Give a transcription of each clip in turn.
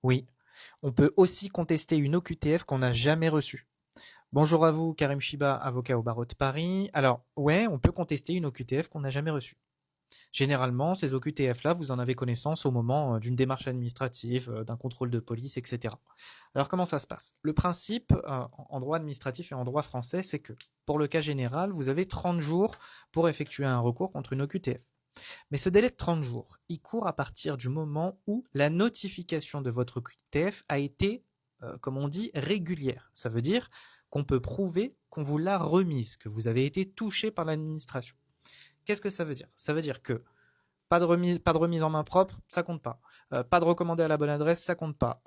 Oui, on peut aussi contester une OQTF qu'on n'a jamais reçue. Bonjour à vous, Karim Chiba, avocat au barreau de Paris. Alors, ouais, on peut contester une OQTF qu'on n'a jamais reçue. Généralement, ces OQTF-là, vous en avez connaissance au moment d'une démarche administrative, d'un contrôle de police, etc. Alors, comment ça se passe? Le principe en droit administratif et en droit français, c'est que pour le cas général, vous avez 30 jours pour effectuer un recours contre une OQTF. Mais ce délai de 30 jours, il court à partir du moment où la notification de votre OQTF a été, comme on dit, régulière. Ça veut dire qu'on peut prouver qu'on vous l'a remise, que vous avez été touché par l'administration. Qu'est-ce que ça veut dire? Ça veut dire que pas de remise en main propre, ça compte pas. Pas de recommandé à la bonne adresse, ça compte pas.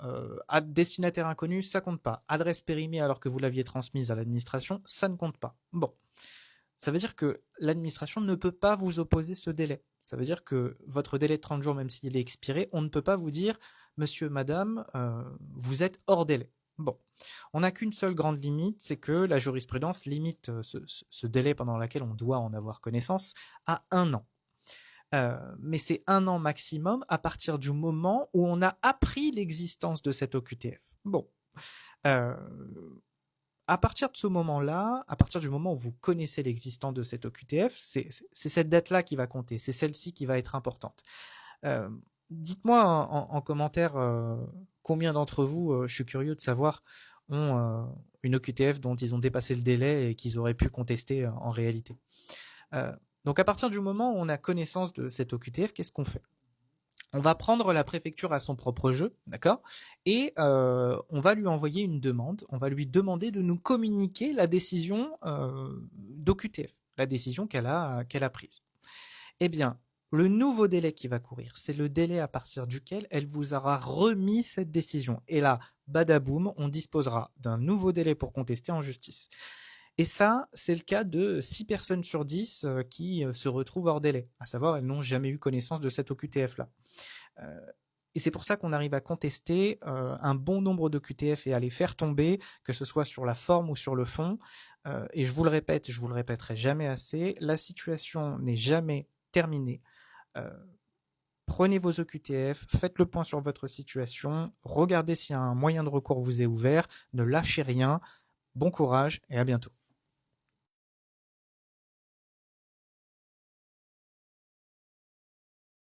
Destinataire inconnu, ça compte pas. Adresse périmée alors que vous l'aviez transmise à l'administration, ça ne compte pas. Bon, ça veut dire que l'administration ne peut pas vous opposer ce délai. Ça veut dire que votre délai de 30 jours, même s'il est expiré, on ne peut pas vous dire, monsieur, madame, vous êtes hors délai. Bon, on n'a qu'une seule grande limite, c'est que la jurisprudence limite ce délai pendant lequel on doit en avoir connaissance à 1 an. Mais c'est 1 an maximum à partir du moment où on a appris l'existence de cette OQTF. Bon, euh, à partir de ce moment-là, à partir du moment où vous connaissez l'existence de cette OQTF, c'est cette date-là qui va compter, c'est celle-ci qui va être importante. Euh, Dites-moi en commentaire combien d'entre vous, je suis curieux de savoir, ont une OQTF dont ils ont dépassé le délai et qu'ils auraient pu contester en réalité. Euh, donc à partir du moment où on a connaissance de cette OQTF, qu'est-ce qu'on fait? On va prendre la préfecture à son propre jeu, d'accord? Et on va lui envoyer une demande. On va lui demander de nous communiquer la décision d'OQTF, la décision qu'elle a prise. Eh bien, le nouveau délai qui va courir, c'est le délai à partir duquel elle vous aura remis cette décision. Et là, badaboum, on disposera d'un nouveau délai pour contester en justice. Et ça, c'est le cas de 6 personnes sur 10 qui se retrouvent hors délai. À savoir, elles n'ont jamais eu connaissance de cette OQTF-là. Euh, et c'est pour ça qu'on arrive à contester un bon nombre de QTF et à les faire tomber, que ce soit sur la forme ou sur le fond. Et je vous le répète, je vous le répéterai jamais assez, la situation n'est jamais terminée. Euh, Prenez vos OQTF, faites le point sur votre situation, regardez s'il y a un moyen de recours vous est ouvert, ne lâchez rien. Bon courage et à bientôt.